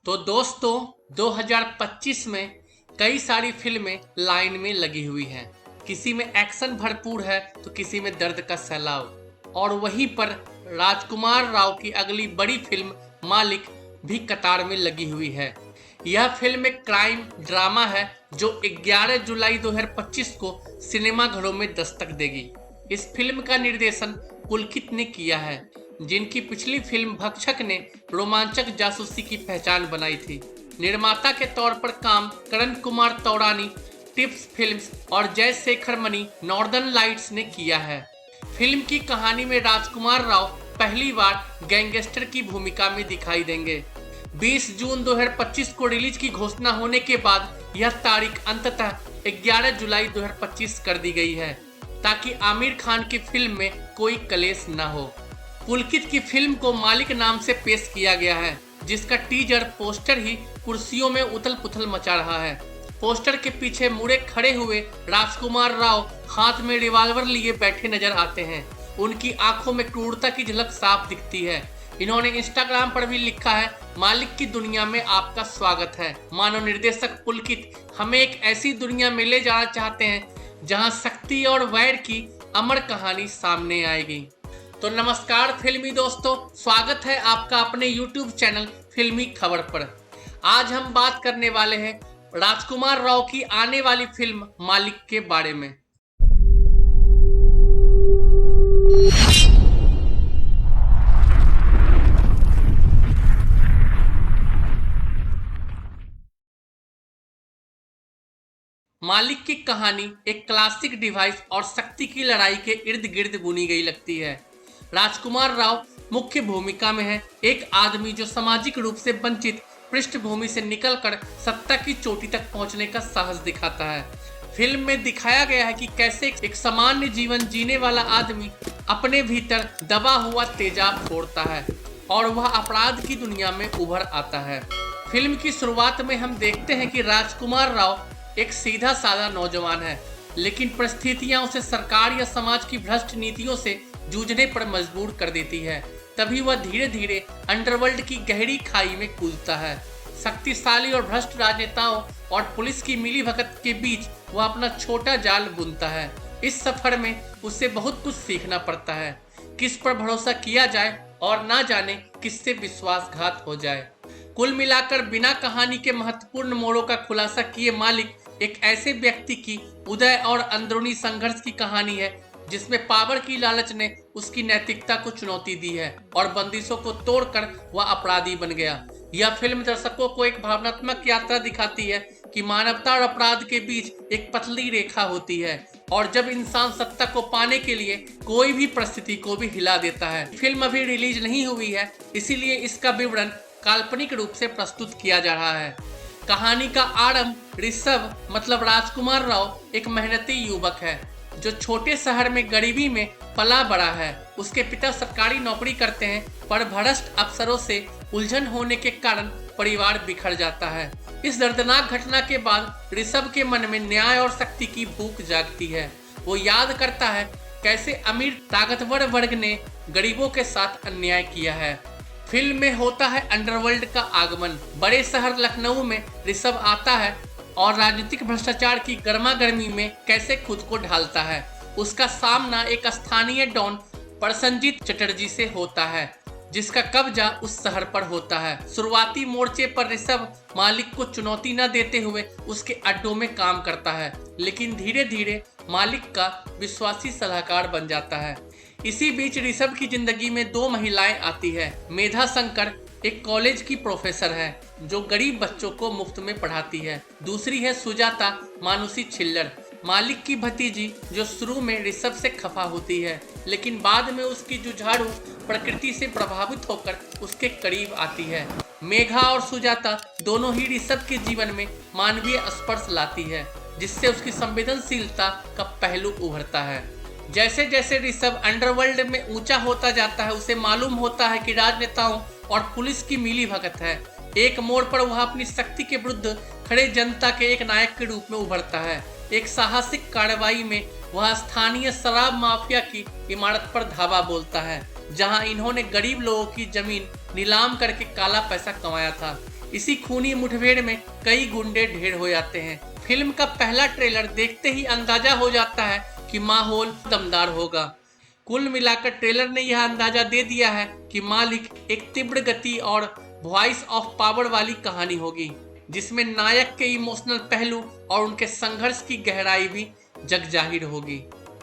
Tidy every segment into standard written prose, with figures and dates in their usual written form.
तो दोस्तों 2025 में कई सारी फिल्में लाइन में लगी हुई हैं। किसी में एक्शन भरपूर है तो किसी में दर्द का सैलाब। और वहीं पर राजकुमार राव की अगली बड़ी फिल्म मालिक भी कतार में लगी हुई है। यह फिल्म एक क्राइम ड्रामा है जो 11 जुलाई 2025 को सिनेमाघरों में दस्तक देगी। इस फिल्म का निर्देशन पुलकित ने किया है, जिनकी पिछली फिल्म भक्षक ने रोमांचक जासूसी की पहचान बनाई थी। निर्माता के तौर पर काम करण कुमार तौरानी, टिप्स फिल्म्स और जय शेखर मनी नॉर्दर्न लाइट्स ने किया है। फिल्म की कहानी में राजकुमार राव पहली बार गैंगस्टर की भूमिका में दिखाई देंगे। 20 जून 2025 को रिलीज की घोषणा होने के बाद यह तारीख अंततः 11 जुलाई 2025 कर दी गई है, ताकि आमिर खान की फिल्म में कोई कलेश न हो। पुलकित की फिल्म को मालिक नाम से पेश किया गया है, जिसका टीजर पोस्टर ही कुर्सियों में उथल पुथल मचा रहा है। पोस्टर के पीछे मुड़े खड़े हुए राजकुमार राव हाथ में रिवॉल्वर लिए बैठे नजर आते हैं। उनकी आंखों में क्रूरता की झलक साफ दिखती है। इन्होंने इंस्टाग्राम पर भी लिखा है, मालिक की दुनिया में आपका स्वागत है। मानव निर्देशक पुलकित हमें एक ऐसी दुनिया में ले जाना चाहते हैं जहां शक्ति और वैर की अमर कहानी सामने आएगी। तो नमस्कार फिल्मी दोस्तों, स्वागत है आपका अपने YouTube चैनल फिल्मी खबर पर। आज हम बात करने वाले हैं राजकुमार राव की आने वाली फिल्म मालिक के बारे में। मालिक की कहानी एक क्लासिक डिवाइस और शक्ति की लड़ाई के इर्द गिर्द बुनी गई लगती है। राजकुमार राव मुख्य भूमिका में है, एक आदमी जो सामाजिक रूप से वंचित पृष्ठभूमि से निकलकर सत्ता की चोटी तक पहुंचने का साहस दिखाता है। फिल्म में दिखाया गया है कि कैसे एक सामान्य जीवन जीने वाला आदमी अपने भीतर दबा हुआ तेजाब छोड़ता है और वह अपराध की दुनिया में उभर आता है। फिल्म की शुरुआत में हम देखते हैं कि राजकुमार राव एक सीधा साधा नौजवान है, लेकिन परिस्थितियां उसे सरकार या समाज की भ्रष्ट नीतियों से जूझने पर मजबूर कर देती है। तभी वह धीरे धीरे अंडरवर्ल्ड की गहरी खाई में कूदता है। शक्तिशाली और भ्रष्ट राजनेताओं और पुलिस की मिलीभगत के बीच वह अपना छोटा जाल बुनता है। इस सफर में उसे बहुत कुछ सीखना पड़ता है, किस पर भरोसा किया जाए और ना जाने किससे विश्वासघात हो जाए। कुल मिलाकर बिना कहानी के महत्वपूर्ण मोड़ों का खुलासा किए मालिक एक ऐसे व्यक्ति की उदय और अंदरूनी संघर्ष की कहानी है, जिसमें पावर की लालच ने उसकी नैतिकता को चुनौती दी है और बंदिशों को तोड़कर वह अपराधी बन गया। यह फिल्म दर्शकों को एक भावनात्मक यात्रा दिखाती है कि मानवता और अपराध के बीच एक पतली रेखा होती है और जब इंसान सत्ता को पाने के लिए कोई भी परिस्थिति को भी हिला देता है। फिल्म अभी रिलीज नहीं हुई है, इसीलिए इसका विवरण काल्पनिक रूप से प्रस्तुत किया जा रहा है। कहानी का आरंभ ऋषभ मतलब राजकुमार राव एक मेहनती युवक है जो छोटे शहर में गरीबी में पला बड़ा है। उसके पिता सरकारी नौकरी करते हैं, पर भ्रष्ट अफसरों से उलझन होने के कारण परिवार बिखर जाता है। इस दर्दनाक घटना के बाद ऋषभ के मन में न्याय और शक्ति की भूख जागती है। वो याद करता है कैसे अमीर ताकतवर वर्ग ने गरीबों के साथ अन्याय किया है। फिल्म में होता है अंडरवर्ल्ड का आगमन। बड़े शहर लखनऊ में ऋषभ आता है और राजनीतिक भ्रष्टाचार की गर्मा गर्मी में कैसे खुद को ढालता है। उसका सामना एक स्थानीय डॉन प्रसन्नजीत चटर्जी से होता है, जिसका कब्जा उस शहर पर होता है। शुरुआती मोर्चे पर ऋषभ मालिक को चुनौती न देते हुए उसके अड्डों में काम करता है, लेकिन धीरे धीरे मालिक का विश्वासी सलाहकार बन जाता है। इसी बीच ऋषभ की जिंदगी में दो महिलाएं आती है। मेधा शंकर एक कॉलेज की प्रोफेसर है जो गरीब बच्चों को मुफ्त में पढ़ाती है। दूसरी है सुजाता मानुषी छिल्लर, मालिक की भतीजी, जो शुरू में ऋषभ से खफा होती है, लेकिन बाद में उसकी जुझारू प्रकृति से प्रभावित होकर उसके करीब आती है। मेघा और सुजाता दोनों ही ऋषभ के जीवन में मानवीय स्पर्श लाती है, जिससे उसकी संवेदनशीलता का पहलू उभरता है। जैसे जैसे ऋषभ अंडरवर्ल्ड में ऊंचा होता जाता है, उसे मालूम होता है कि राजनेताओं और पुलिस की मिलीभगत है। एक मोड़ पर वह अपनी शक्ति के विरुद्ध खड़े जनता के एक नायक के रूप में उभरता है। एक साहसिक कार्रवाई में वह स्थानीय शराब माफिया की इमारत पर धावा बोलता है, जहां इन्होंने गरीब लोगों की जमीन नीलाम करके काला पैसा कमाया था। इसी खूनी मुठभेड़ में कई गुंडे ढेर हो जाते हैं। फिल्म का पहला ट्रेलर देखते ही अंदाजा हो जाता है कि माहौल दमदार होगा। कुल मिलाकर ट्रेलर ने यह अंदाजा दे दिया है कि मालिक एक तीव्र गति और वॉइस ऑफ पावर वाली कहानी होगी, जिसमें नायक के इमोशनल पहलू और उनके संघर्ष की गहराई भी जग जाहिर होगी।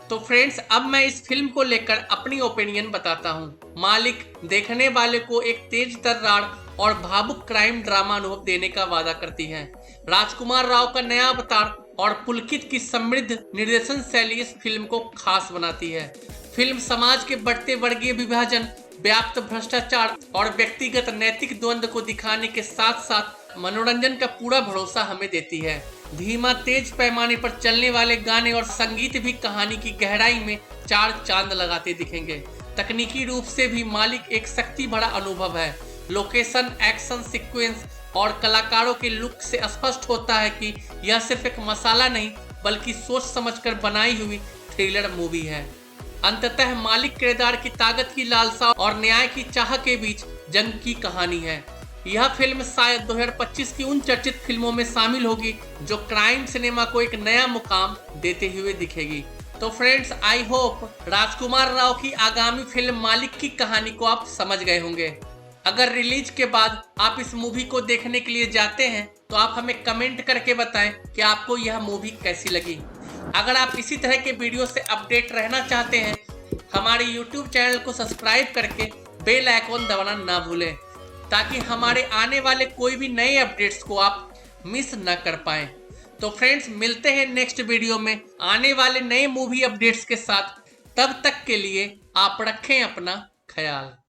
तो फ्रेंड्स, अब मैं इस फिल्म को लेकर अपनी ओपिनियन बताता हूँ। मालिक देखने वाले को एक तेज तर्रार और भावुक क्राइम ड्रामा अनुभव देने का वादा करती है। राजकुमार राव का नया अवतार और पुलकित की समृद्ध निर्देशन शैली इस फिल्म को खास बनाती है। फिल्म समाज के बढ़ते वर्गीय विभाजन, व्याप्त भ्रष्टाचार और व्यक्तिगत नैतिक द्वंद्व को दिखाने के साथ साथ मनोरंजन का पूरा भरोसा हमें देती है। धीमा तेज पैमाने पर चलने वाले गाने और संगीत भी कहानी की गहराई में चार चांद लगाते दिखेंगे। तकनीकी रूप से भी मालिक एक शक्ति भरा अनुभव है। लोकेशन, एक्शन सीक्वेंस और कलाकारों के लुक से स्पष्ट होता है कि यह सिर्फ एक मसाला नहीं बल्कि सोच समझकर बनाई हुई थ्रिलर मूवी है। अंततः मालिक किरदार की ताकत की लालसा और न्याय की चाह के बीच जंग की कहानी है। यह फिल्म शायद 2025 की उन चर्चित फिल्मों में शामिल होगी जो क्राइम सिनेमा को एक नया मुकाम देते हुए दिखेगी। तो फ्रेंड्स, आई होप राजकुमार राव की आगामी फिल्म मालिक की कहानी को आप समझ गए होंगे। अगर रिलीज के बाद आप इस मूवी को देखने के लिए जाते हैं तो आप हमें कमेंट करके बताएं कि आपको यह मूवी कैसी लगी। अगर आप इसी तरह के वीडियो से अपडेट रहना चाहते हैं, हमारे YouTube चैनल को सब्सक्राइब करके बेल आइकॉन दबाना ना भूलें, ताकि हमारे आने वाले कोई भी नए अपडेट्स को आप मिस ना कर पाएं। तो फ्रेंड्स, मिलते हैं नेक्स्ट वीडियो में आने वाले नए मूवी अपडेट्स के साथ। तब तक के लिए आप रखें अपना ख्याल।